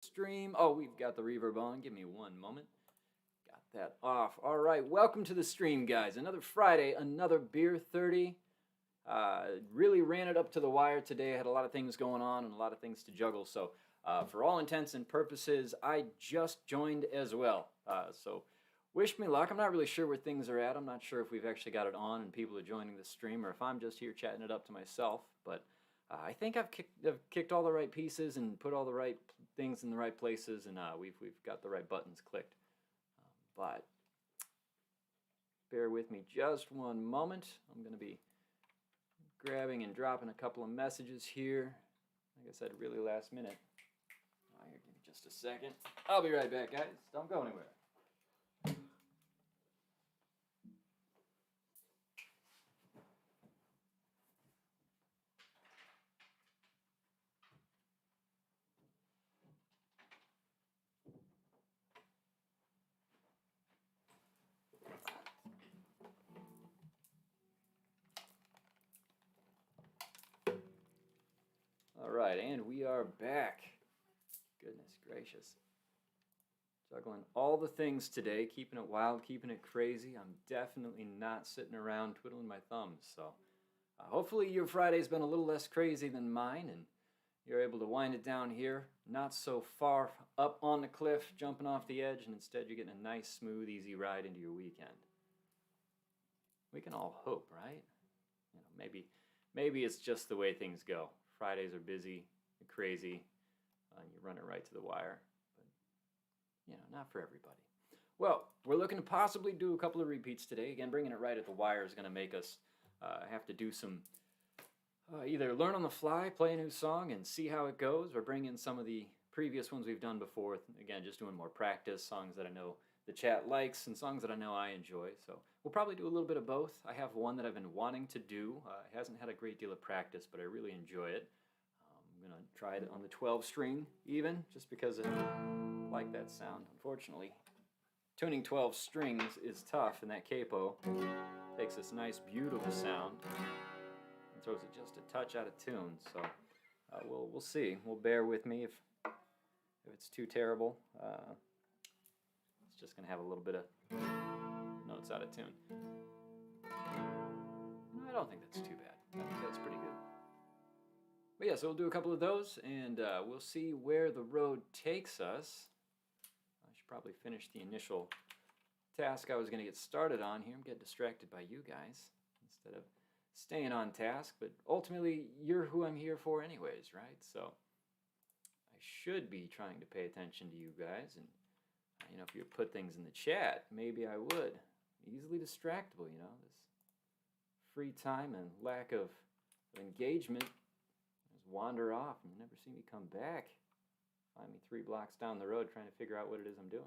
Stream. Oh, we've got the reverb on. Give me one moment. Got that off. All right, welcome to the stream, guys. Another Friday, another Beer 30. Really ran it up to the wire today. I had a lot of things going on and a lot of things to juggle. So, for all intents and purposes, I just joined as well. So, wish me luck. I'm not really sure where things are at. I'm not sure if we've actually got it on and people are joining the stream or if I'm just here chatting it up to myself. But I think I've kicked all the right pieces and put all the right things in the right places, and we've got the right buttons clicked. But bear with me just one moment. I'm going to be grabbing and dropping a couple of messages here. Like I said, really last minute. Here, give me just a second. I'll be right back, guys. Don't go anywhere. All right, and we are back. Goodness gracious. Juggling all the things today, keeping it wild, keeping it crazy. I'm definitely not sitting around twiddling my thumbs. So hopefully your Friday's been a little less crazy than mine, and you're able to wind it down here, not so far up on the cliff, jumping off the edge, and instead you're getting a nice, smooth, easy ride into your weekend. We can all hope, right? You know, maybe it's just the way things go. Fridays are busy, crazy, and you run it right to the wire. But, you know, not for everybody. Well, we're looking to possibly do a couple of repeats today. Again, bringing it right at the wire is going to make us have to do some, either learn on the fly, play a new song, and see how it goes, or bring in some of the previous ones we've done before. Again, just doing more practice, songs that I know the chat likes, and songs that I know I enjoy. So we'll probably do a little bit of both. I have one that I've been wanting to do. It hasn't had a great deal of practice, but I really enjoy it. I'm going to try it on the 12 string even, just because I like that sound. Unfortunately, tuning 12 strings is tough, and that capo takes this nice, beautiful sound and throws it just a touch out of tune. So we'll see. We'll bear with me if it's too terrible. It's just going to have a little bit of notes out of tune. No, I don't think that's too bad. I think that's pretty good. But yeah, so we'll do a couple of those, and we'll see where the road takes us. I should probably finish the initial task I was going to get started on here. I'm getting distracted by you guys instead of staying on task, but ultimately, you're who I'm here for anyways, right? So I should be trying to pay attention to you guys, and you know, if you put things in the chat, maybe I would. Easily distractible, you know, this free time and lack of engagement. Just wander off and you never see me come back. Find me 3 blocks down the road trying to figure out what it is I'm doing.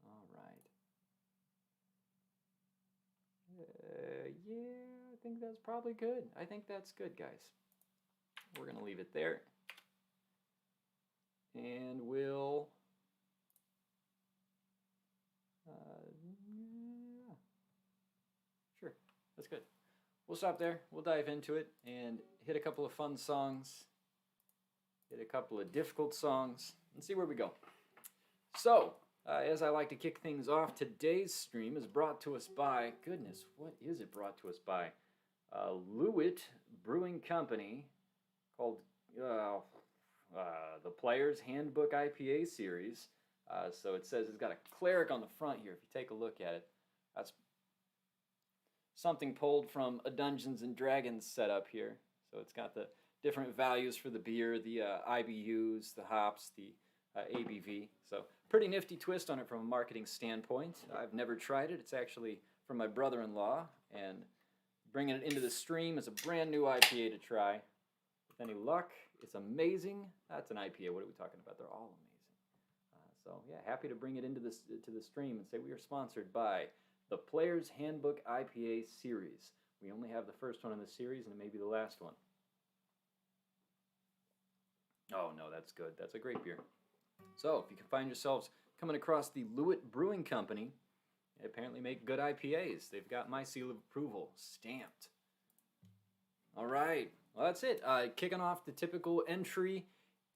All right. Yeah, I think that's probably good. I think that's good, guys. We're going to leave it there. And we'll, yeah, sure, that's good. We'll stop there. We'll dive into it and hit a couple of fun songs, hit a couple of difficult songs, and see where we go. So, as I like to kick things off, today's stream is brought to us by, goodness, what is it brought to us by? Lewitt Brewing Company, called the Player's Handbook IPA series. So it says it's got a cleric on the front here. If you take a look at it, that's something pulled from a Dungeons and Dragons setup here. So it's got the different values for the beer, the IBUs, the hops, the ABV. So pretty nifty twist on it from a marketing standpoint. I've never tried it. It's actually from my brother-in-law, and bringing it into the stream is a brand new IPA to try. With any luck, it's amazing. That's an IPA. What are we talking about? They're all amazing. So yeah, happy to bring it into this to the stream and say we are sponsored by the Player's Handbook IPA series. We only have the first one in the series, and it may be the last one. Oh no, that's good. That's a great beer. So if you can find yourselves coming across the Lewitt Brewing Company, they apparently make good IPAs. They've got my seal of approval stamped. All right. Well, that's it. Kicking off the typical entry.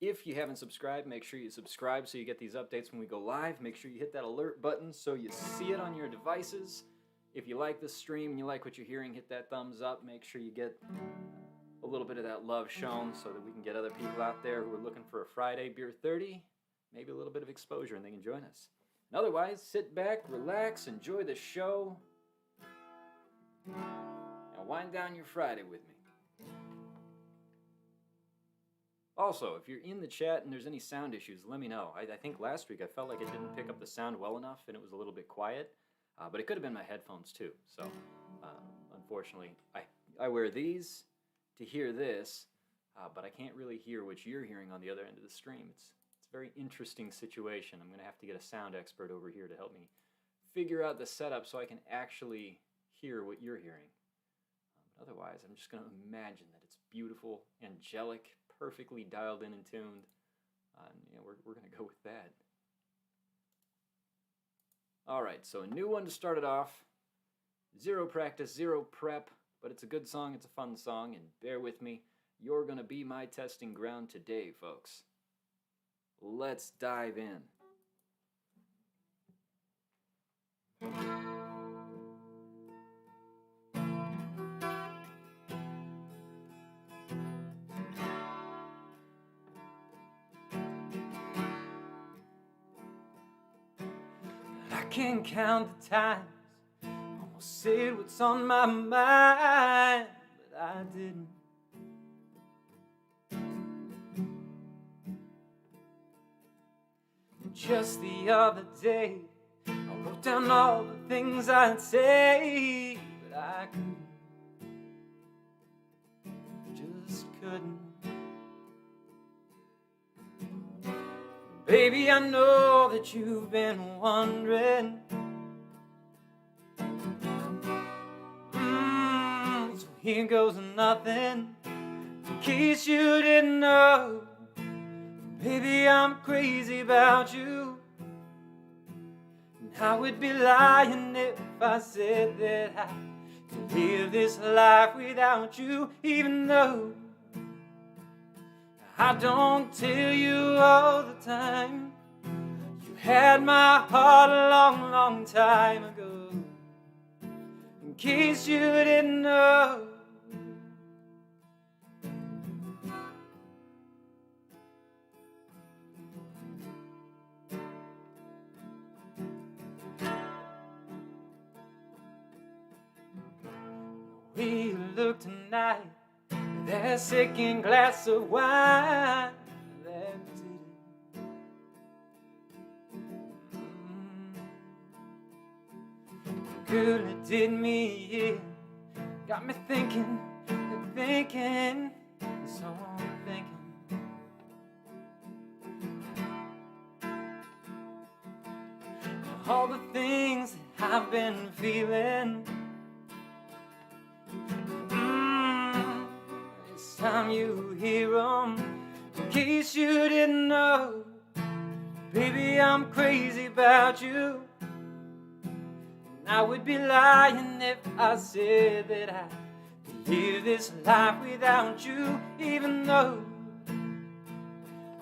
If you haven't subscribed, make sure you subscribe so you get these updates when we go live. Make sure you hit that alert button so you see it on your devices. If you like this stream and you like what you're hearing, hit that thumbs up. Make sure you get a little bit of that love shown so that we can get other people out there who are looking for a Friday Beer 30, maybe a little bit of exposure, and they can join us. And otherwise, sit back, relax, enjoy the show, and wind down your Friday with me. Also, if you're in the chat and there's any sound issues, let me know. I think last week I felt like it didn't pick up the sound well enough and it was a little bit quiet, but it could have been my headphones too. So, unfortunately, I wear these to hear this, but I can't really hear what you're hearing on the other end of the stream. It's a very interesting situation. I'm going to have to get a sound expert over here to help me figure out the setup so I can actually hear what you're hearing. Otherwise, I'm just going to imagine that it's beautiful, angelic, perfectly dialed in and tuned. We're going to go with that. All right, so a new one to start it off. Zero practice, zero prep, but it's a good song, it's a fun song, and bear with me. You're going to be my testing ground today, folks. Let's dive in. I can't count the times I almost said what's on my mind, but I didn't. Just the other day, I wrote down all the things I'd say, but I couldn't. Just couldn't. Baby, I know that you've been wondering. So here goes nothing, in case you didn't know. Baby, I'm crazy about you, and I would be lying if I said that I could live this life without you, even though I don't tell you all the time. You had my heart a long, long time ago, in case you didn't know. We look tonight, that second glass of wine that did it. Girl, it did me in, got me thinking, so I'm thinking. All the things that I've been feeling. It's time you hear them, in case you didn't know. Baby, I'm crazy about you, and I would be lying if I said that I could live this life without you, even though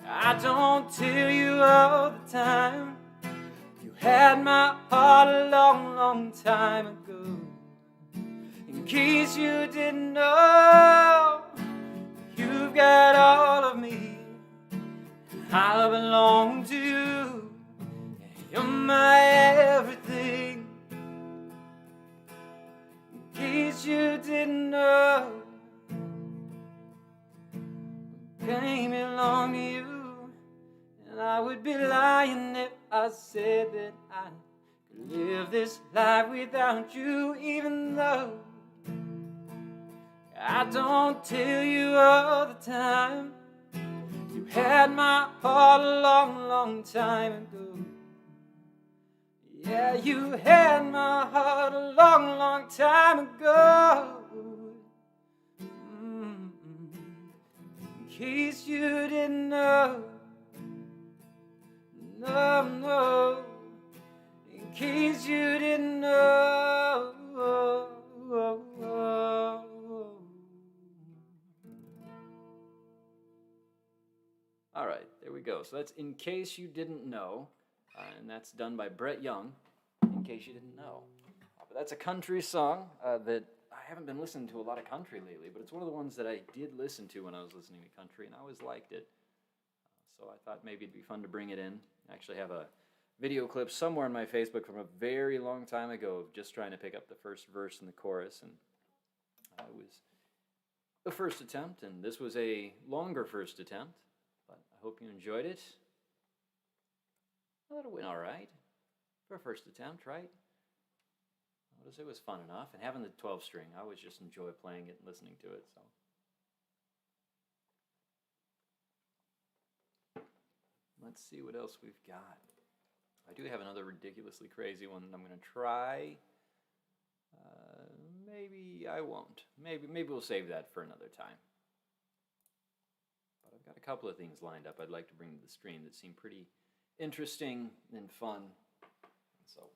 I don't tell you all the time. You had my heart a long, long time ago. In case you didn't know, you've got all of me, I belong to you, you're my everything. In case you didn't know, I belong to you, and I would be lying if I said that I could live this life without you, even though I don't tell you all the time. You had my heart a long, long time ago. Yeah, you had my heart a long, long time ago. In case you didn't know. No, in case you didn't know. All right, there we go. So that's In Case You Didn't Know, and that's done by Brett Young, in case you didn't know. But that's a country song that I haven't been listening to a lot of country lately, but it's one of the ones that I did listen to when I was listening to country, and I always liked it. So I thought maybe it'd be fun to bring it in. I actually have a video clip somewhere on my Facebook from a very long time ago of just trying to pick up the first verse and the chorus, and it was the first attempt, and this was a longer first attempt, but I hope you enjoyed it. I thought it went all right for a first attempt, right? It was fun enough, and having the 12-string, I always just enjoy playing it and listening to it. So, let's see what else we've got. I do have another ridiculously crazy one that I'm going to try. Maybe I won't. Maybe we'll save that for another time. But I've got a couple of things lined up I'd like to bring to the stream that seem pretty interesting and fun. So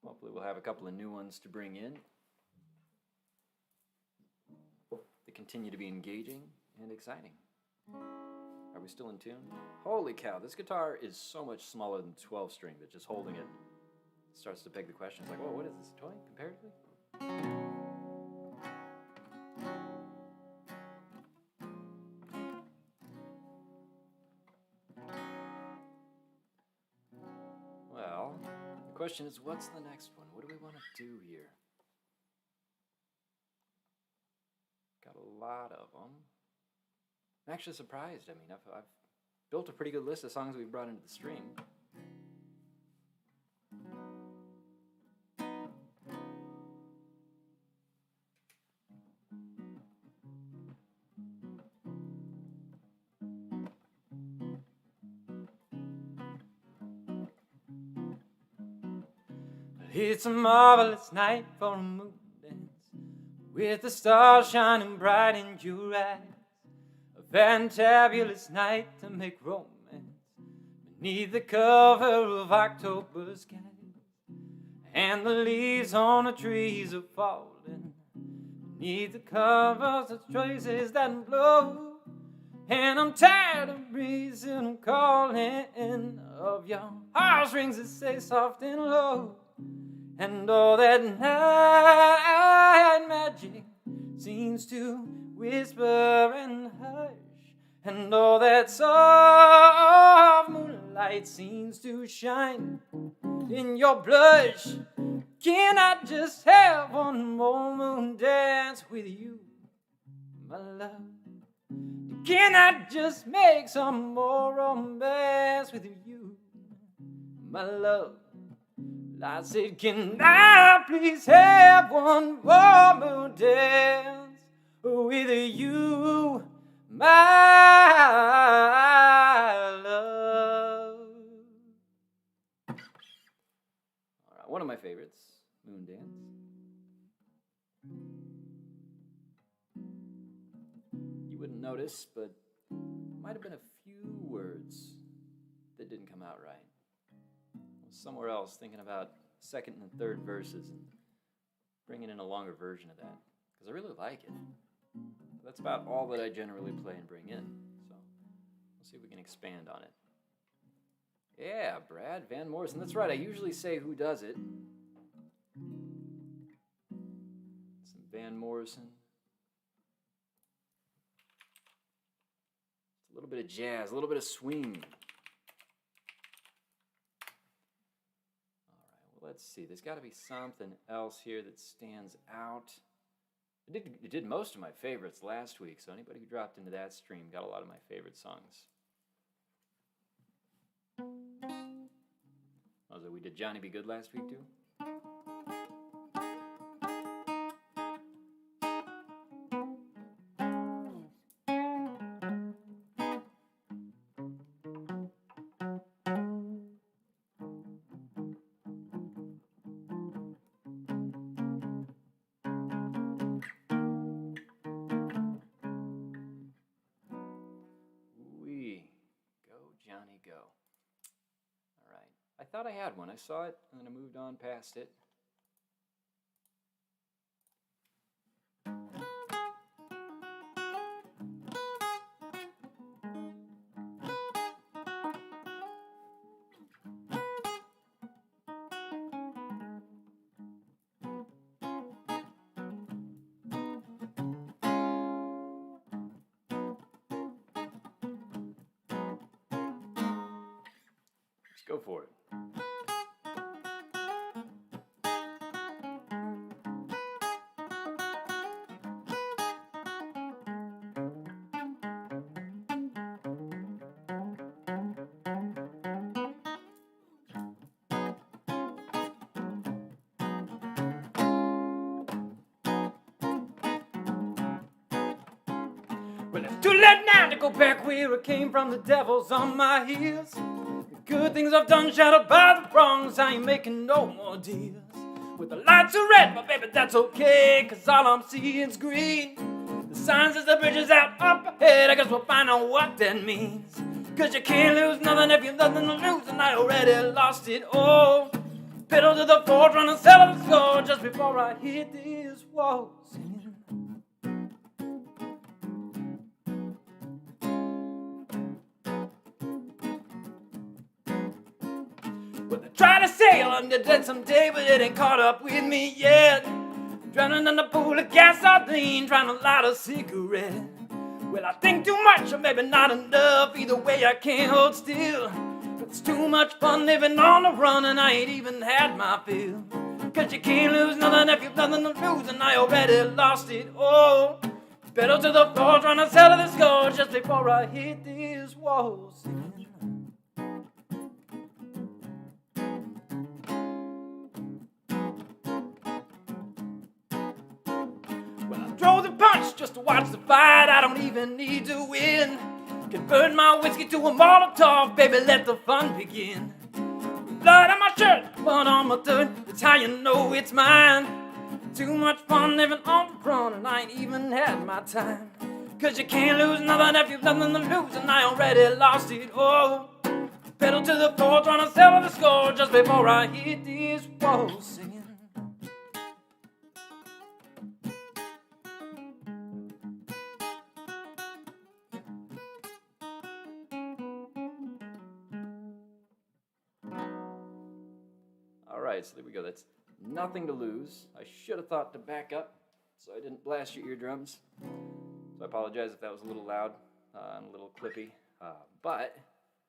hopefully we'll have a couple of new ones to bring in. They continue to be engaging and exciting. Are we still in tune? Holy cow, this guitar is so much smaller than 12-string that just holding it starts to beg the question. It's like, whoa, what is this, a toy comparatively? Well, the question is, what's the next one? What do we want to do here? Got a lot of them. I'm actually surprised. I mean, I've built a pretty good list of songs we've brought into the stream. It's a marvelous night for a moon dance, with the stars shining bright in your eyes. A fantabulous night to make romance beneath the cover of October skies. And the leaves on the trees are falling beneath the covers of traces that blow. And I'm tired of breezing and calling of your heartstrings that say soft and low. And all that night magic seems to whisper and hush. And all that soft moonlight seems to shine in your blush. Can I just have one more moon dance with you, my love? Can I just make some more romance with you, my love? I said, can I please have one more moon dance with you, my love? All right, one of my favorites, Moon Dance. You wouldn't notice, but might have been a few words that didn't come out right. Somewhere else thinking about second and third verses and bringing in a longer version of that, because I really like it. That's about all that I generally play and bring in, so we'll see if we can expand on it. Yeah, Brad Van Morrison. That's right, I usually say who does it. Some Van Morrison. A little bit of jazz, a little bit of swing. Let's see, there's got to be something else here that stands out. It did most of my favorites last week, so anybody who dropped into that stream got a lot of my favorite songs. Oh, so we did Johnny Be Good last week too? Johnny Go. All right. I thought I had one. I saw it, and then I moved on past it. go for it. Well, it's too late now to go back where I came from. The devil's on my heels. The good things I've done shadowed by the wrongs. I ain't making no more deals. With the lights are red, but baby, that's okay, cause all I'm seeing's green. The signs as the bridges out up ahead. I guess we'll find out what that means. Cause you can't lose nothing if you've nothing to lose, and I already lost it all. Pedal to the floor, trying to settle the score just before I hit these walls. Well, they try to say I'll be dead someday, but it ain't caught up with me yet. Drowning in a pool of gasoline, trying to light a cigarette. Well, I think too much, or maybe not enough. Either way, I can't hold still. It's too much fun living on the run, and I ain't even had my fill. Cause you can't lose nothing if you've nothing to lose, and I already lost it all. Pedal to the floor, trying to settle the score just before I hit these walls. Well, I throw the punch just to watch the fight. I don't even need to win. Convert my whiskey to a Molotov, baby, let the fun begin. Blood on my shirt, blood on my third, that's how you know it's mine. Too much fun living on the run, and I ain't even had my time. Cause you can't lose nothing if you've nothing to lose, and I already lost it all. Pedal to the floor, trying to settle the score just before I hit these walls singing. Alright, so there we go. That's Nothing to Lose. I should have thought to back up so I didn't blast your eardrums. So I apologize if that was a little loud and a little clippy. But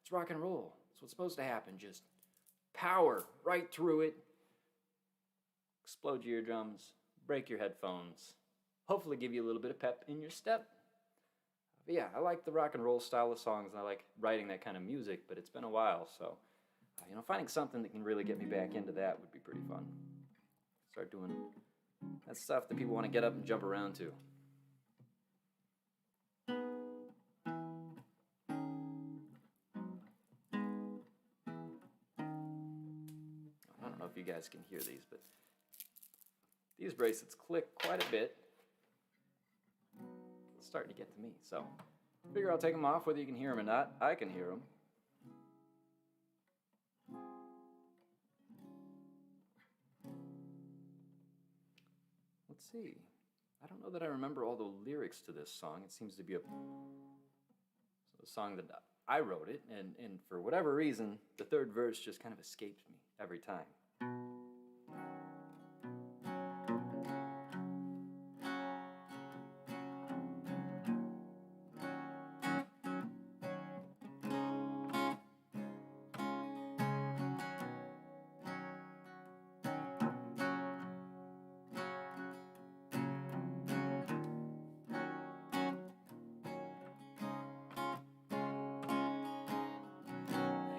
it's rock and roll. It's what's supposed to happen. Just power right through it. Explode your eardrums. Break your headphones. Hopefully give you a little bit of pep in your step. But yeah, I like the rock and roll style of songs, and I like writing that kind of music, but it's been a while, so finding something that can really get me back into that would be pretty fun. Start doing that stuff that people want to get up and jump around to. I don't know if you guys can hear these, but these bracelets click quite a bit. It's starting to get to me, so I figure I'll take them off, whether you can hear them or not. I can hear them. Let's see. I don't know that I remember all the lyrics to this song. It seems to be a song that I wrote it, and for whatever reason, the third verse just kind of escapes me every time.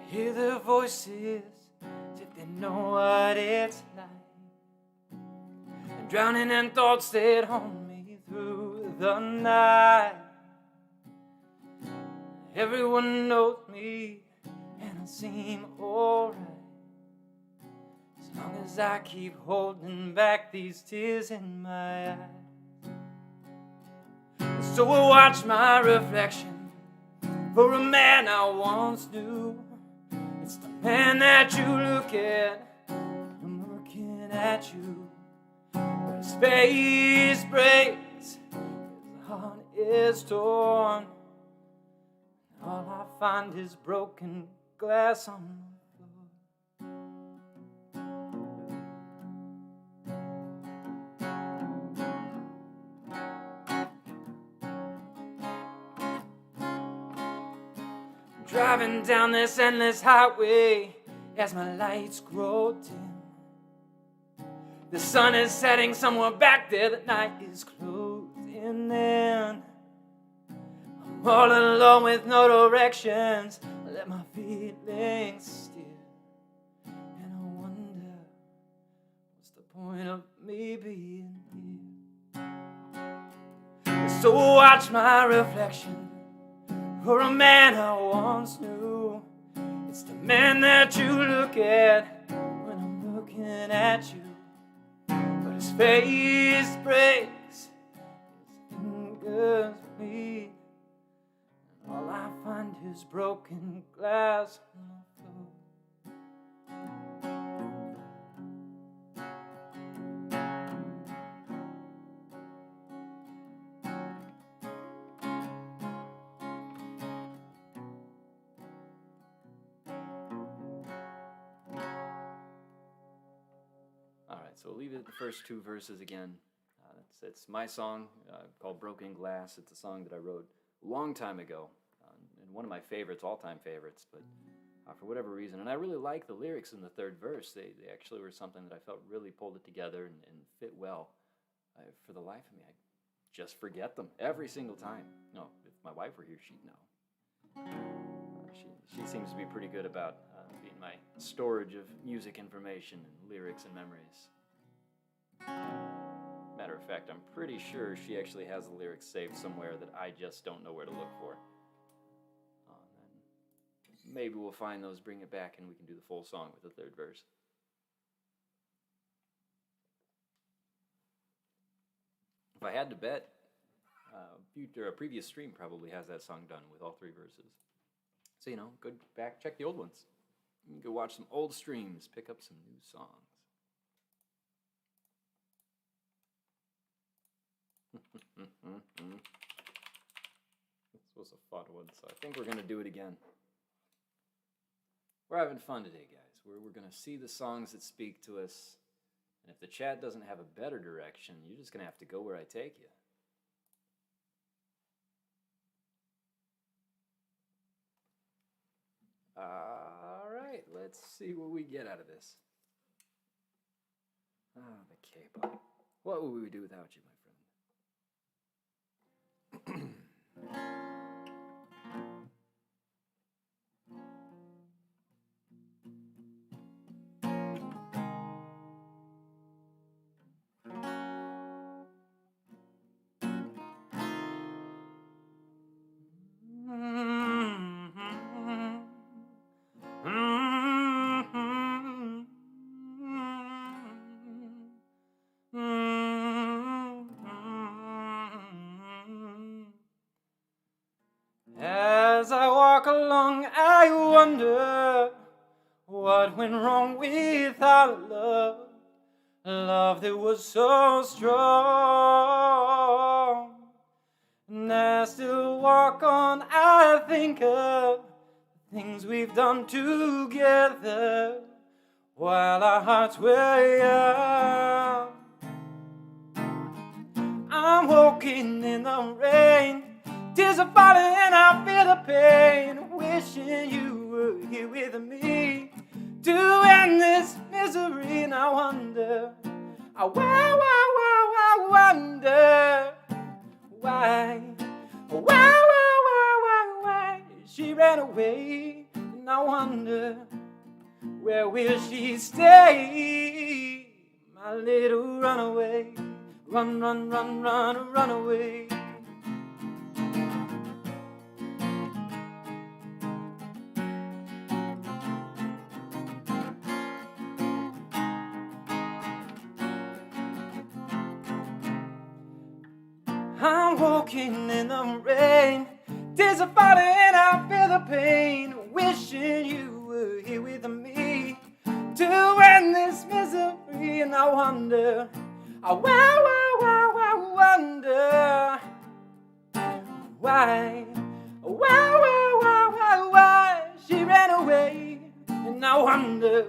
Hear their voices as if they know what it's like, and drowning in thoughts that haunt me through the night. Everyone knows me and I seem alright, as long as I keep holding back these tears in my eyes. So I watch my reflection for a man I once knew. It's the man that you look at, I'm looking at you. But his face breaks, his heart is torn, and all I find is broken glass on the floor. Driving down this endless highway, as my lights grow dim. The sun is setting somewhere back there, the night is closing in. I'm all alone with no directions, I let my feelings steer. And I wonder, what's the point of me being here? So watch my reflection, for a man I once knew. It's the man that you look at when I'm looking at you. But his face breaks, his fingers bleed, and all I find is broken glass on the floor. All right, so we'll leave it at the first two verses again. It's my song called Broken Glass. It's a song that I wrote a long time ago, and one of my favorites, all-time favorites, but for whatever reason. And I really like the lyrics in the third verse. They actually were something that I felt really pulled it together and fit well. For the life of me, I just forget them every single time. No, if my wife were here, she'd know. She seems to be pretty good about being my storage of music information and lyrics and memories. Matter of fact, I'm pretty sure she actually has the lyrics saved somewhere that I just don't know where to look for. And maybe we'll find those, bring it back, and we can do the full song with the third verse. If I had to bet, a previous stream probably has that song done with all three verses. So, go back, check the old ones. You can go watch some old streams, pick up some new songs. This was a fun one, so I think we're going to do it again. We're having fun today, guys. We're going to see the songs that speak to us. And if the chat doesn't have a better direction, you're just going to have to go where I take you. All right, let's see what we get out of this. Ah, the K-pop. What would we do without you, my friend? As I walk along, I wonder what went wrong with our love, love that was so strong. And I still walk on, I think of the things we've done together while our hearts were young. I'm walking in the rain, tears are falling and I feel the pain, wishing you were here with me to end this misery. And I wonder, I wonder why she ran away. And I wonder, where will she stay, my little runaway? Run, run, run, run, run away. I'm walking in the rain, tears are falling and I feel the pain, wishing you were here with me to end this misery. And I wonder, I wonder why she ran away. And I wonder,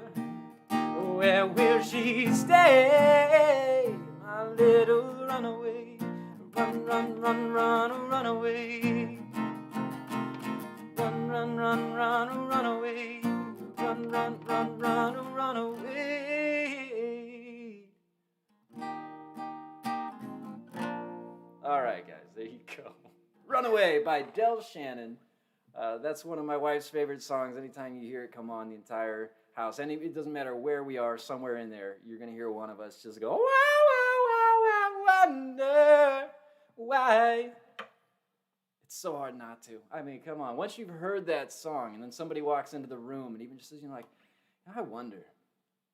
where will she stay, my little runaway? Run, run, run, run, run away. Run, run, run, run, run away. Run, run, run, by Del Shannon. That's one of my wife's favorite songs. Anytime you hear it come on, the entire house, it doesn't matter where we are, somewhere in there, you're going to hear one of us just go, wow, wow, wow, wow, wonder why. It's so hard not to. I mean, come on. Once you've heard that song and then somebody walks into the room and even just says, like, I wonder,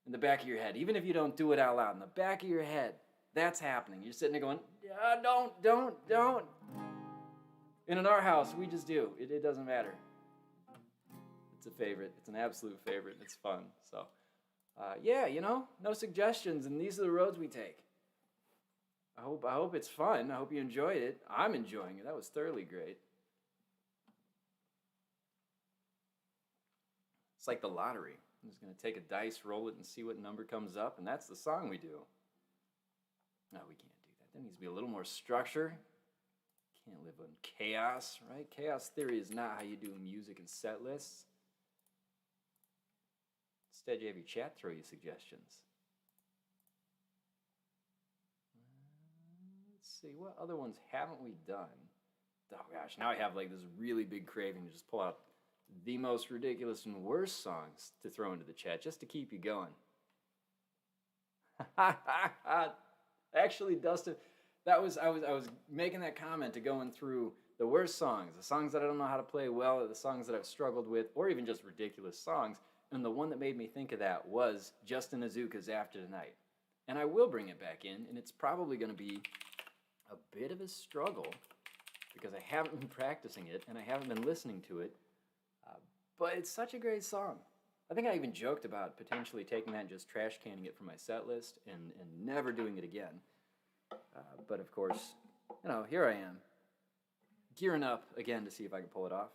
in the back of your head, even if you don't do it out loud, in the back of your head, that's happening. You're sitting there going, don't. And in our house, we just do. It doesn't matter. It's a favorite. It's an absolute favorite. It's fun. So, no suggestions, and these are the roads we take. I hope it's fun. I hope you enjoyed it. I'm enjoying it. That was thoroughly great. It's like the lottery. I'm just going to take a dice, roll it, and see what number comes up, and that's the song we do. No, we can't do that. There needs to be a little more structure. Can't live in chaos, right? Chaos theory is not how you do music and set lists. Instead, you have your chat throw you suggestions. Let's see, what other ones haven't we done? Oh gosh, now I have like this really big craving to just pull out the most ridiculous and worst songs to throw into the chat just to keep you going. Actually, Dustin, I was making that comment to going through the worst songs, the songs that I don't know how to play well, or the songs that I've struggled with, or even just ridiculous songs. And the one that made me think of that was Justin Azuka's After Tonight. And I will bring it back in, and it's probably going to be a bit of a struggle because I haven't been practicing it and I haven't been listening to it. But it's such a great song. I think I even joked about potentially taking that and just trash canning it from my set list and never doing it again. But of course, here I am, gearing up again to see if I can pull it off.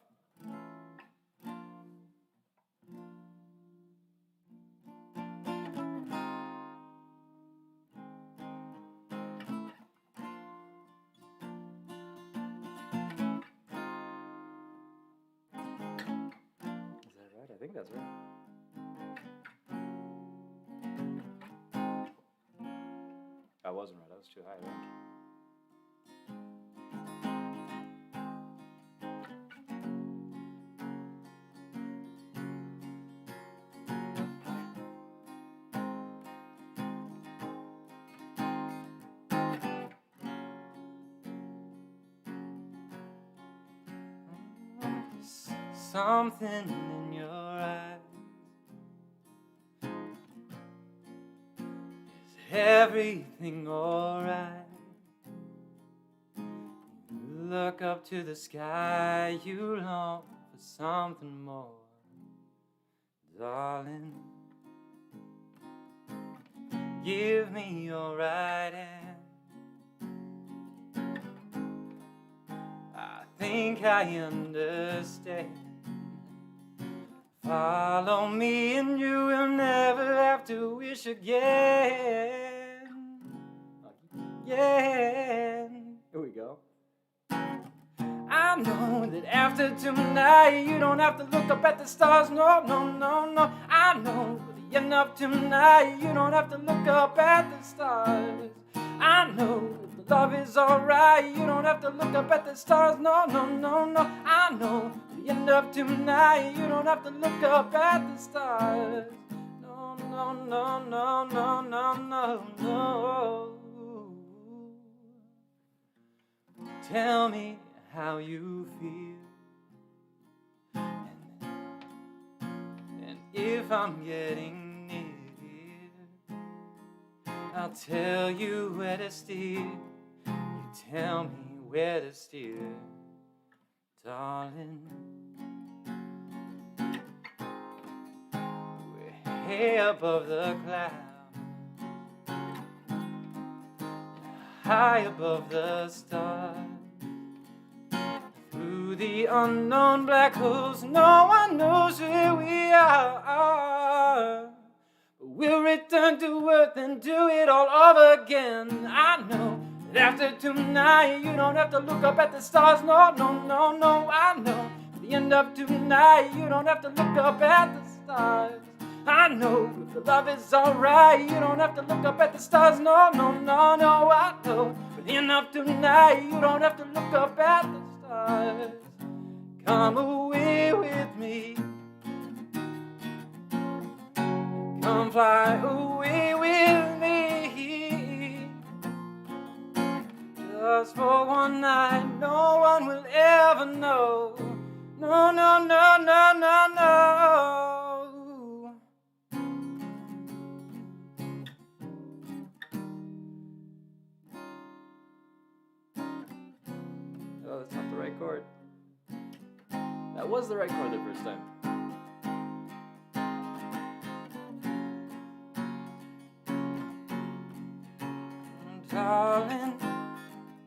Is that right? I think that's right. I wasn't right. I was too high, I think. Something in your eyes. Is everything alright? You look up to the sky, you long for something more. Darling, give me your right hand. I think I understand. Follow me and you will never have to wish again. Here we go. I know that after tonight you don't have to look up at the stars. No. I know at the end of tonight you don't have to look up at the stars. I know that the love is alright. You don't have to look up at the stars. No. I know at the end of tonight you don't have to look up at the stars. No. Tell me how you feel, and if I'm getting near, I'll tell you where to steer. You tell me where to steer, darling. We're way above the clouds, high above the stars. Through the unknown black holes, no one knows where we are. But we'll return to earth and do it all over again. I know that after tonight you don't have to look up at the stars. No. I know at the end of tonight you don't have to look up at the stars. I know if the love is alright you don't have to look up at the stars. No. I know at the end of tonight you don't have to look up at the stars. stars. Come away with me. Come fly away with me. Just for one night, no one will ever know. No, no, no, no, no, no. Oh, that's not the right chord. That was the right chord the first time. Darling,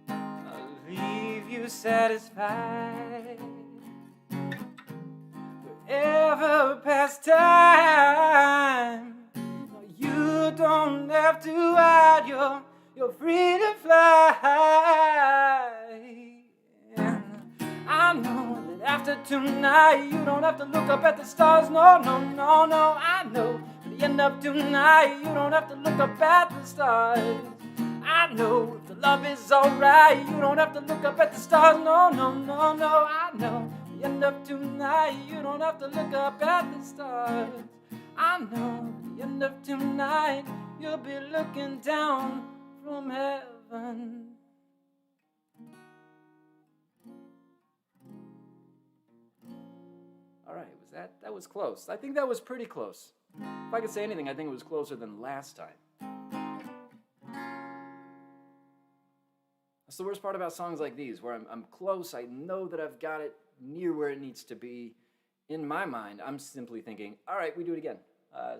I'll leave you satisfied. Forever past time. You don't have to hide, you're free to fly. And I know that after tonight, you don't have to look up at the stars. No, no, no, no. I know at the end of tonight, you don't have to look up at the stars. I know if the love is alright, you don't have to look up at the stars. No, no, no, no. I know at the end of tonight, you don't have to look up at the stars. I know at the end of tonight, you'll be looking down from heaven. Alright, that was close. I think that was pretty close. If I could say anything, I think it was closer than last time. That's the worst part about songs like these, where I'm close, I know that I've got it near where it needs to be. In my mind, I'm simply thinking, all right, we do it again.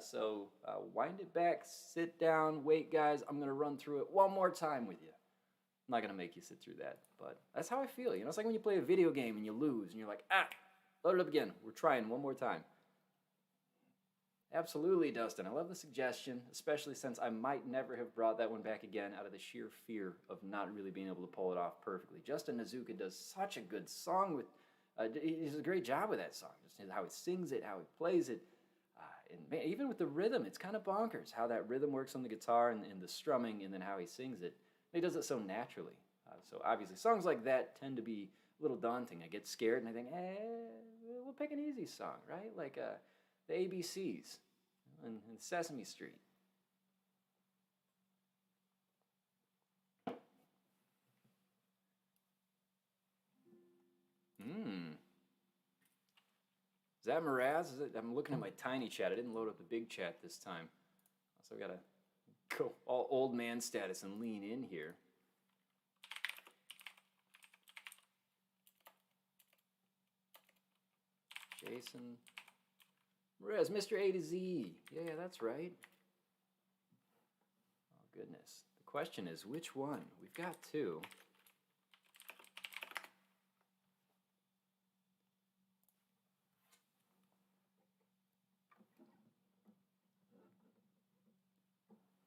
So wind it back, sit down, wait, guys, I'm going to run through it one more time with you. I'm not going to make you sit through that, but that's how I feel. You know, it's like when you play a video game and you lose, and you're like, load it up again. We're trying one more time. Absolutely, Dustin. I love the suggestion, especially since I might never have brought that one back again out of the sheer fear of not really being able to pull it off perfectly. Justin Nozuka does such a good song with, he does a great job with that song. Just how he sings it, how he plays it, and man, even with the rhythm, it's kind of bonkers how that rhythm works on the guitar and the strumming, and then how he sings it. He does it so naturally. So obviously, songs like that tend to be a little daunting. I get scared and I think, we'll pick an easy song, right? Like the ABCs and Sesame Street. Is that Mraz? I'm looking at my tiny chat. I didn't load up the big chat this time. So I gotta go all old man status and lean in here. Jason Mraz, Mr. A to Z. Yeah, that's right. Oh, goodness. The question is, which one? We've got two.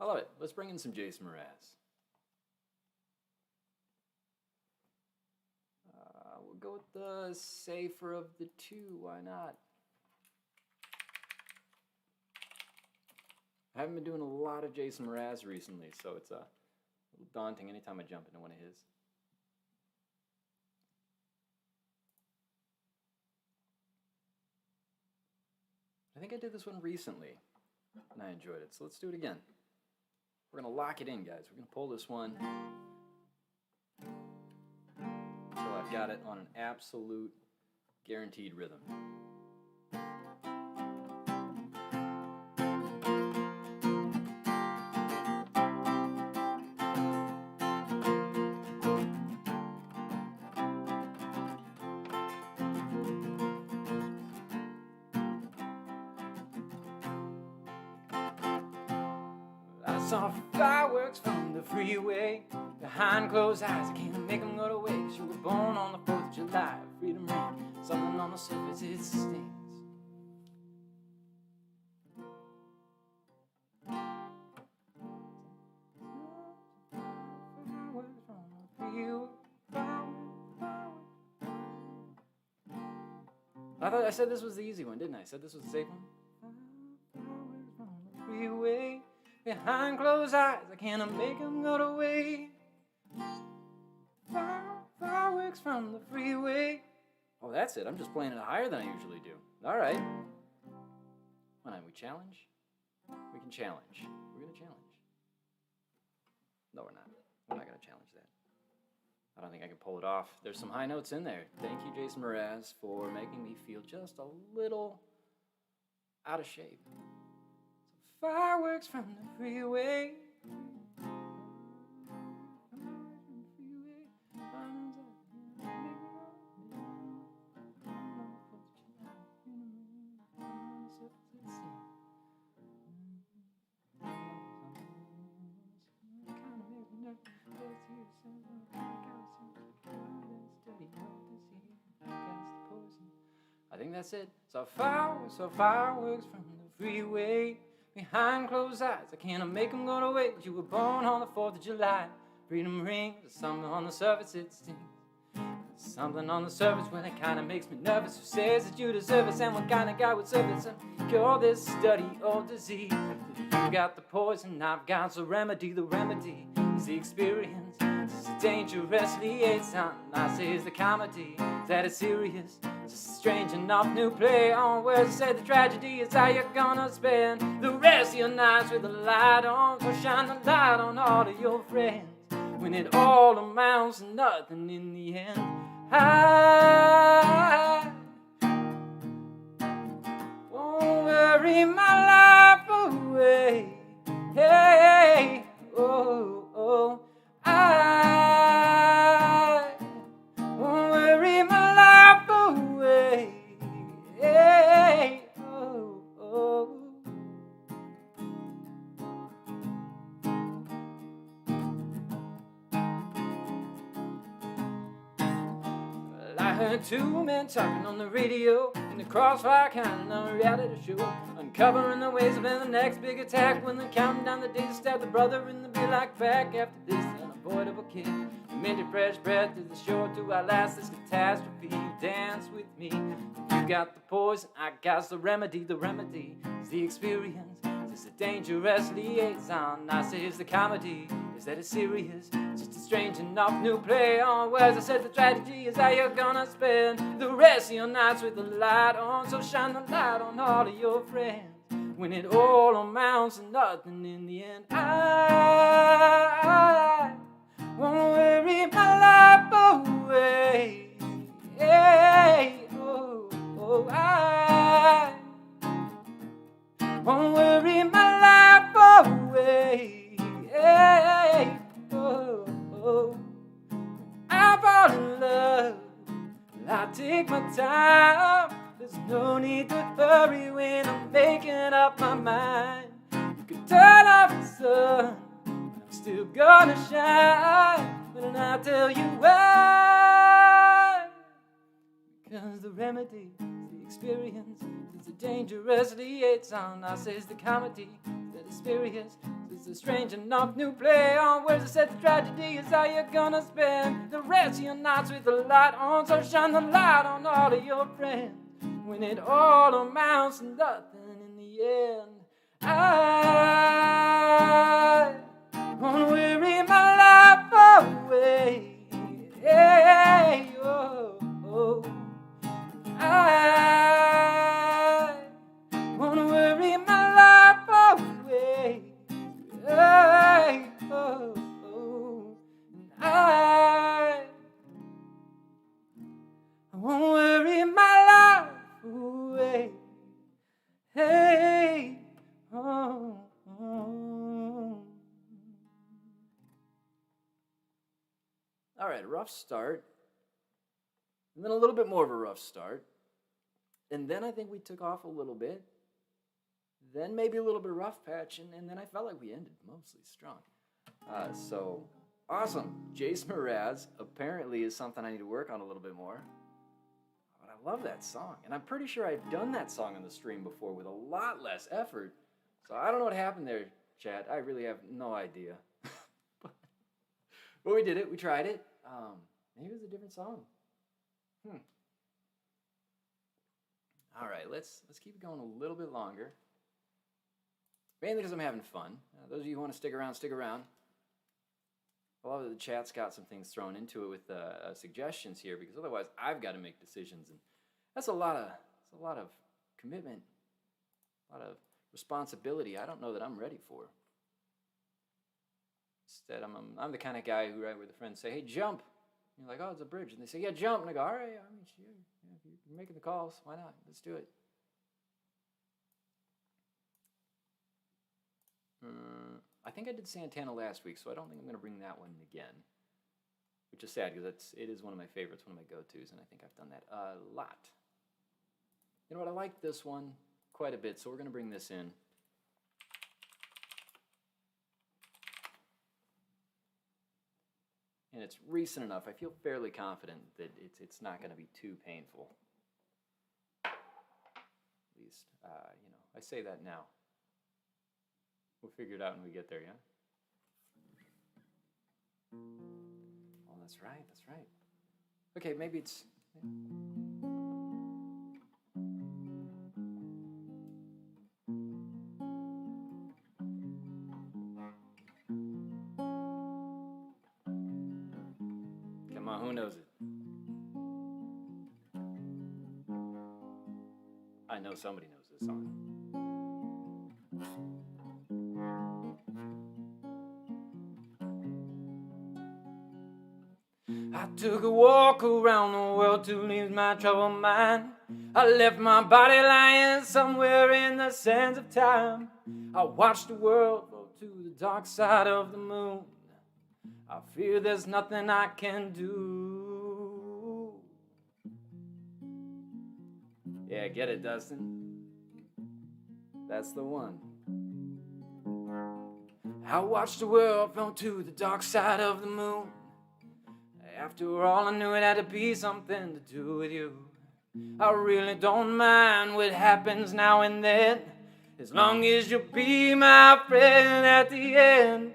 I love it. Let's bring in some Jason Mraz. We'll go with the safer of the two. Why not? I haven't been doing a lot of Jason Mraz recently, so it's a little daunting anytime I jump into one of his. I think I did this one recently, and I enjoyed it, so let's do it again. We're going to lock it in, guys. We're going to pull this one until I've got it on an absolute guaranteed rhythm. I saw fireworks from the freeway. Behind closed eyes, I can't make them go to waste. You were born on the 4th of July. Freedom ring, something on the surface, it stings. I thought I said this was the easy one, didn't I? I said this was the safe one? Fireworks from the freeway. Behind closed eyes, I can't make them go to waste. Far, far away. fireworks from the freeway. Oh, that's it. I'm just playing it higher than I usually do. All right. Why don't we challenge? We can challenge. We're going to challenge. No, we're not. We're not going to challenge that. I don't think I can pull it off. There's some high notes in there. Thank you, Jason Mraz, for making me feel just a little out of shape. So fireworks from the freeway. I think that's it. So fireworks from the freeway. Behind closed eyes, I can't make them go to waste. You were born on the 4th of July. Freedom rings, something on the surface it stings. Something on the surface, well, it kinda makes me nervous. Who says that you deserve it? And what kind of guy would serve it? And cure this study or disease. You got the poison, I've got the remedy. The remedy is the experience. It's a dangerous liaison. I say it's the comedy. That is serious. It's a strange enough new play on words. Say the tragedy is how you're gonna spend the rest of your nights with the light on. So shine the light on all of your friends. When it all amounts to nothing in the end. I won't worry my life away. Hey, oh, oh. I won't worry my life away. Hey, oh, oh. I heard two men talking on the radio in the crossfire kind of reality show, uncovering the ways of the next big attack. When they're counting down the days to stab the brother in the beer like back. After this unavoidable kick, the minty fresh breath is the shore to outlast this catastrophe. Dance with me. You got the poison, I got the remedy. The remedy is the experience. It's a dangerous liaison. I say it's the comedy. Is that it's serious? Just a strange enough new play on words. I said the tragedy is how you're gonna spend the rest of your nights with the light on. So shine the light on all of your friends. When it all amounts to nothing in the end. I won't worry my life away. Hey, oh, oh, I won't worry my life away. Hey, oh, oh. I fall in love. I take my time. There's no need to hurry when I'm making up my mind. You can turn off the sun, I'm still gonna shine. But I'll tell you why. Because the remedy is the experience. It's a dangerous liaison. I say it's the comedy that is serious. It's a strange enough new play on words. I said the tragedy is how you're gonna spend the rest of your nights with the light on. So shine the light on all of your friends. When it all amounts to nothing in the end. I won't worry my life away. Hey, oh, oh. I won't worry my life away. Hey, oh, oh. And I won't worry my life away. Hey, oh, oh. All right, rough start. And then a little bit more of a rough start. And then I think we took off a little bit. Then maybe a little bit of rough patch. And then I felt like we ended mostly strong. So, awesome. Jason Mraz apparently is something I need to work on a little bit more. But I love that song. And I'm pretty sure I've done that song on the stream before with a lot less effort. So I don't know what happened there, chat. I really have no idea. But we did it. We tried it. Maybe it was a different song. All right, let's keep it going a little bit longer. Mainly because I'm having fun. Those of you who want to stick around, stick around. A lot of the chat's got some things thrown into it with suggestions here, because otherwise I've got to make decisions, and that's a lot of commitment, a lot of responsibility. I don't know that I'm ready for. Instead, I'm the kind of guy who, right, where the friends say, "Hey, jump." And you're like, "Oh, it's a bridge," and they say, "Yeah, jump," and I go, "All right, I mean, sure. Yeah, if you're making the calls, why not? Let's do it." I think I did Santana last week, so I don't think I'm going to bring that one again, which is sad because it is one of my favorites, one of my go-tos, and I think I've done that a lot. You know what? I like this one quite a bit, so we're going to bring this in. And it's recent enough. I feel fairly confident that it's not going to be too painful. At least, I say that now. We'll figure it out when we get there, yeah? Oh, that's right, that's right. Okay, maybe it's... Come on, who knows it? I know somebody knows this song. I took a walk around the world to leave my troubled mind. I left my body lying somewhere in the sands of time. I watched the world go to the dark side of the moon. I fear there's nothing I can do. Yeah, get it, Dustin? That's the one. I watched the world go to the dark side of the moon. After all, I knew it had to be something to do with you. I really don't mind what happens now and then, as long as you'll be my friend at the end.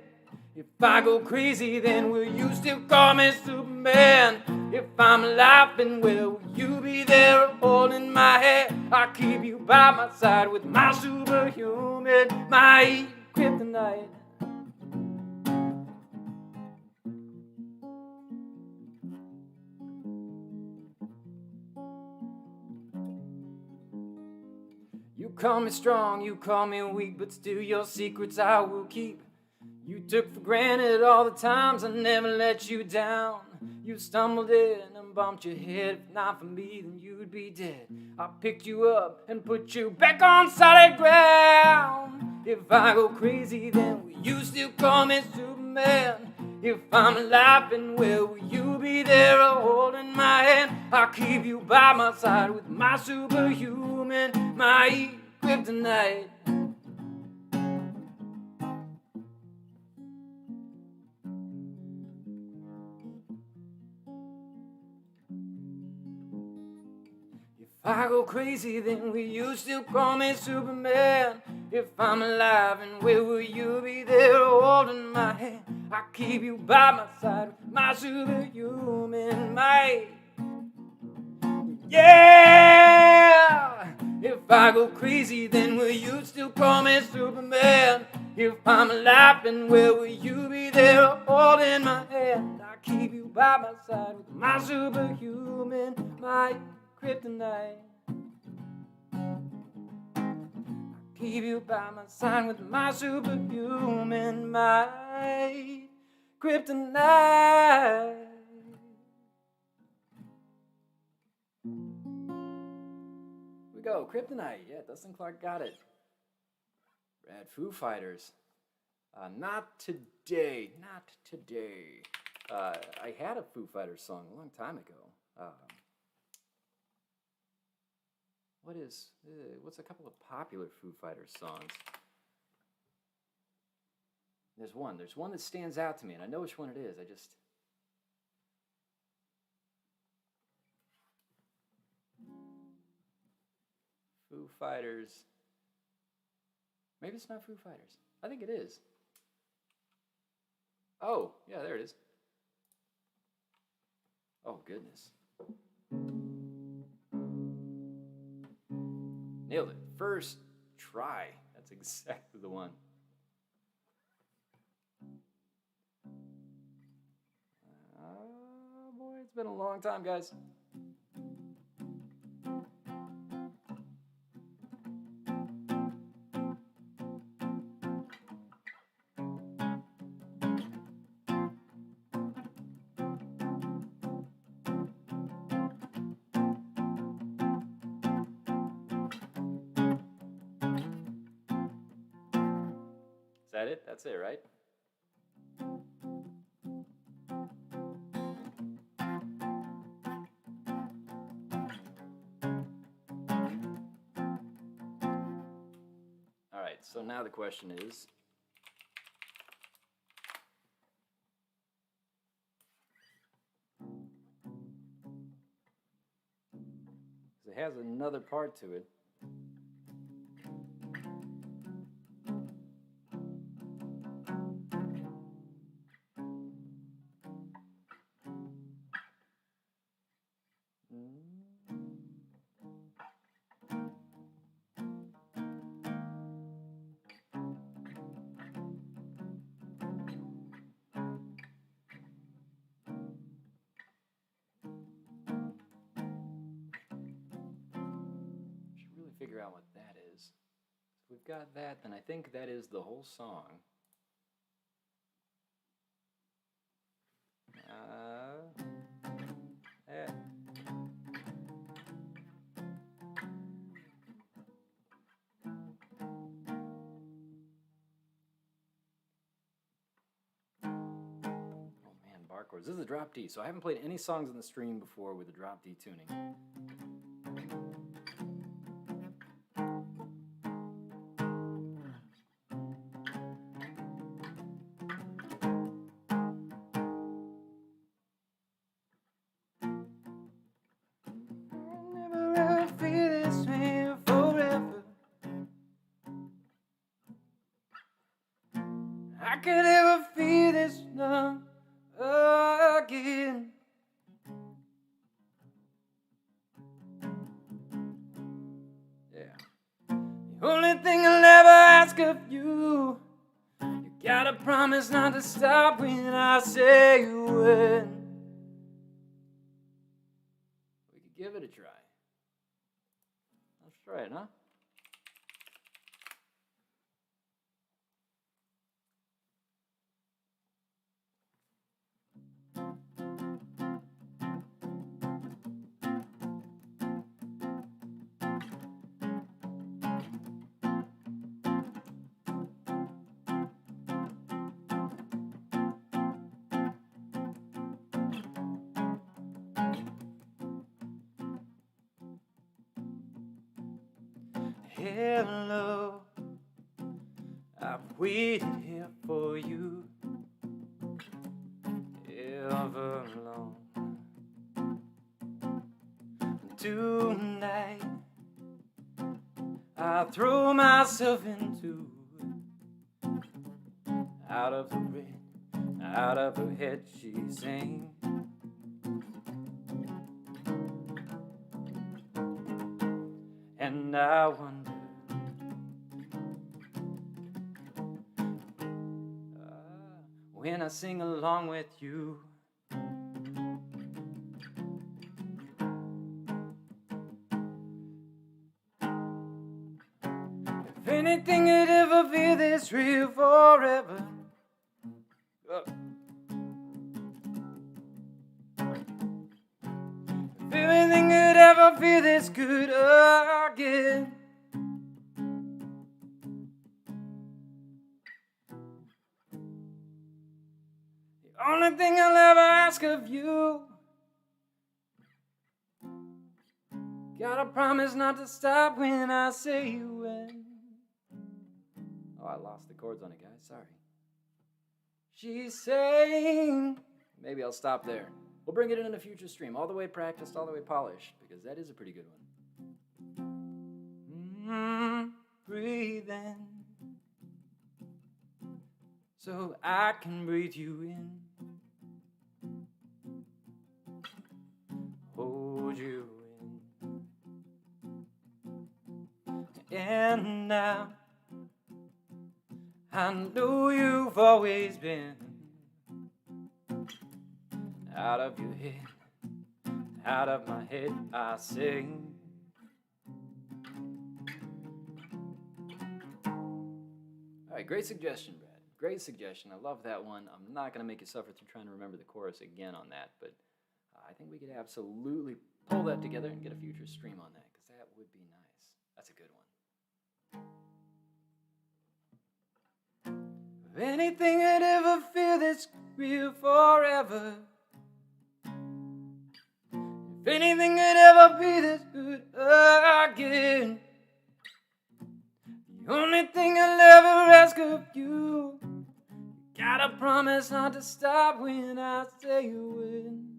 If I go crazy, then will you still call me Superman? If I'm alive, then will you be there holding my hand? I'll keep you by my side with my superhuman, my kryptonite. You call me strong, you call me weak, but still your secrets I will keep. You took for granted all the times I never let you down. You stumbled in and bumped your head. If not for me, then you'd be dead. I picked you up and put you back on solid ground. If I go crazy, then will you still call me Superman? If I'm alive, then will you be there holding my hand? I'll keep you by my side with my superhuman, my kryptonite. If I go crazy, then will you still call me Superman? If I'm alive, and where will you be there holding my hand? I'll keep you by my side with my superhuman might. Yeah! If I go crazy, then will you still call me Superman? If I'm alive, and where will you be there holding my hand? I'll keep you by my side with my superhuman might. Kryptonite. Keep you by my side with my superhuman might. Kryptonite. Here we go, Kryptonite. Yeah, Dustin Clark got it. Rad Foo Fighters. Not today. Not today. I had a Foo Fighters song a long time ago. What's a couple of popular Foo Fighters songs? There's one that stands out to me, and I know which one it is. Foo Fighters. Maybe it's not Foo Fighters. I think it is. Oh, yeah, there it is. Oh, goodness. Nailed it. First try. That's exactly the one. It's been a long time, guys. Is that it? That's it, right? All right, so now the question is, it has another part to it. Should really figure out what that is. If we've got that, then I think that is the whole song. Yeah. Bar chords. This is a drop D, so I haven't played any songs in the stream before with a drop D tuning. I'll never ever feel this way forever. I could ever feel this love again. Yeah. The only thing I'll ever ask of you, you gotta promise not to stop when I say when. We could give it a try. Let's try it, huh? Hello, I've waited here for you ever long. Tonight, I throw myself into it. Out of the red, out of her head, she's saying. And I wonder, when I sing along with you, if anything could ever be this real forever, if everything could ever be this good again. The only thing I'll ever ask of you, gotta promise not to stop when I say when. Oh, I lost the chords on it, guys. Sorry. She's saying, maybe I'll stop there. We'll bring it in a future stream, all the way practiced, all the way polished, because that is a pretty good one. Breathe in, so I can breathe you in. Hold you in. And now I know you've always been out of your head, out of my head I sing. All right, great suggestion, Brad. Great suggestion. I love that one. I'm not going to make you suffer through trying to remember the chorus again on that, but I think we could absolutely pull that together and get a future stream on that, because that would be nice. That's a good one. If anything I'd ever feel that's real forever, if anything could ever be this good again, the only thing I'll ever ask of you, gotta promise not to stop when I say you win.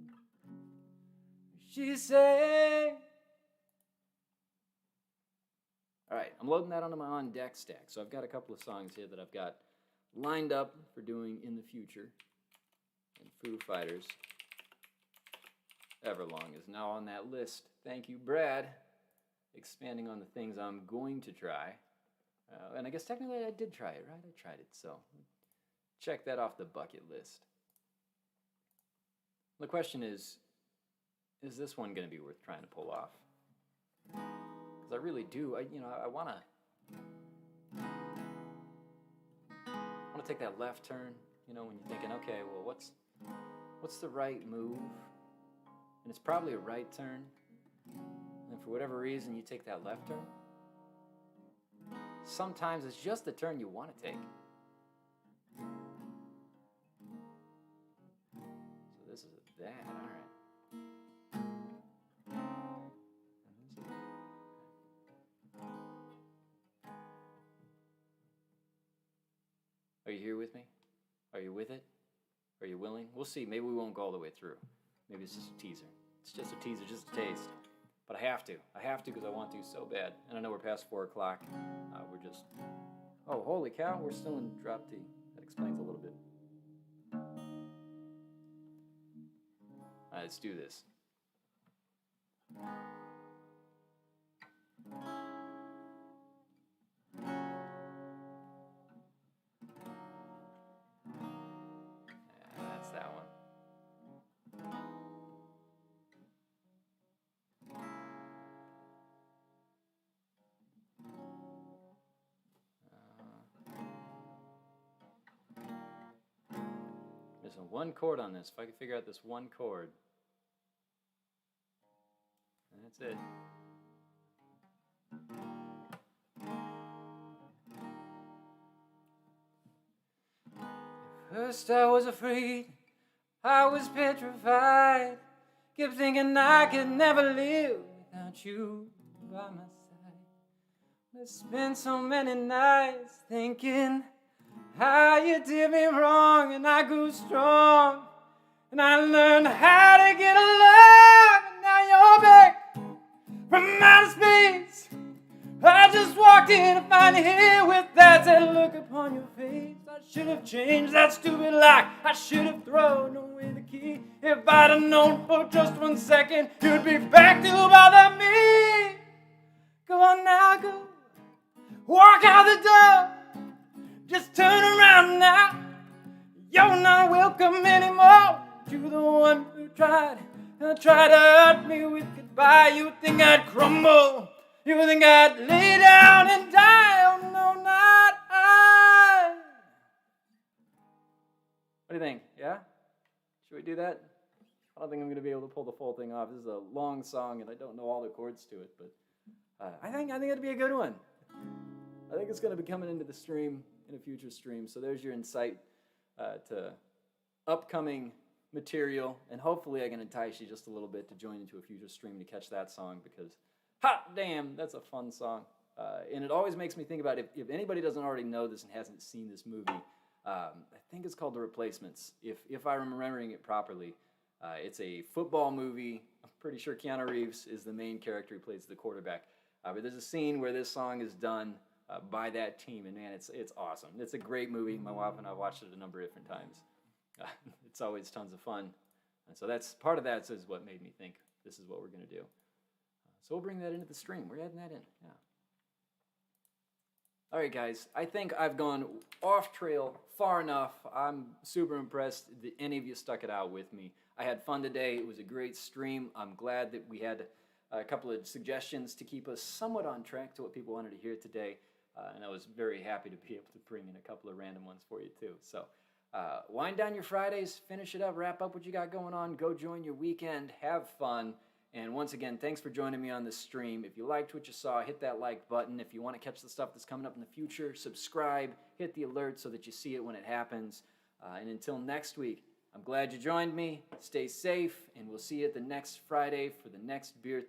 She say. All right, I'm loading that onto my on deck stack. So I've got a couple of songs here that I've got lined up for doing in the future. And Foo Fighters, Everlong, is now on that list. Thank you, Brad. Expanding on the things I'm going to try. And I guess technically I did try it, right? I tried it, so check that off the bucket list. The question is this one going to be worth trying to pull off? Because I really do. I want to take that left turn, when you're thinking, okay, well, what's the right move? And it's probably a right turn. And for whatever reason, you take that left turn. Sometimes it's just the turn you want to take. So this is that, all right. Are you here with me? Are you with it? Are you willing? We'll see. Maybe we won't go all the way through. Maybe it's just a teaser. It's just a teaser, just a taste. But I have to. I have to because I want to so bad. And I know we're past 4 o'clock. We're just... Oh, holy cow, we're still in drop D. That explains a little bit. All right, let's do this. That's that one. Missing one chord on this. If I could figure out this one chord. And that's it. At first I was afraid, I was petrified. Kept thinking I could never live without you by my side. I spent so many nights thinking how you did me wrong, and I grew strong, and I learned how to get along, and now you're back from outer space. I just walked in to find you here with that sad look upon your face. I should have changed that stupid lock. I should have thrown away the key. If I'd have known for just 1 second you'd be back to bother me. Go on now, go. Walk out the door. Just turn around now. You're not welcome anymore. You're the one who tried to hurt me with goodbye. You think I'd crumble. You think I'd lay down and die. Oh no, not I. What do you think? Yeah? Should we do that? I don't think I'm going to be able to pull the full thing off. This is a long song and I don't know all the chords to it, but I think it'd be a good one. I think it's going to be coming into the stream in a future stream. So there's your insight to upcoming material, and hopefully I can entice you just a little bit to join into a future stream to catch that song, because hot damn, that's a fun song. And it always makes me think about if anybody doesn't already know this and hasn't seen this movie, I think it's called The Replacements. If I'm remembering it properly, it's a football movie. I'm pretty sure Keanu Reeves is the main character who plays the quarterback. But there's a scene where this song is done by that team, and man, it's awesome. It's a great movie. My wife and I watched it a number of different times. It's always tons of fun. And so that's part of that is what made me think this is what we're going to do. So we'll bring that into the stream. We're adding that in. Yeah. All right, guys. I think I've gone off trail far enough. I'm super impressed that any of you stuck it out with me. I had fun today. It was a great stream. I'm glad that we had a couple of suggestions to keep us somewhat on track to what people wanted to hear today. And I was very happy to be able to bring in a couple of random ones for you too. So wind down your Fridays, finish it up, wrap up what you got going on, go join your weekend, have fun. And once again, thanks for joining me on this stream. If you liked what you saw, hit that like button. If you want to catch the stuff that's coming up in the future, subscribe, hit the alert so that you see it when it happens. And until next week, I'm glad you joined me. Stay safe, and we'll see you at the next Friday for the next beer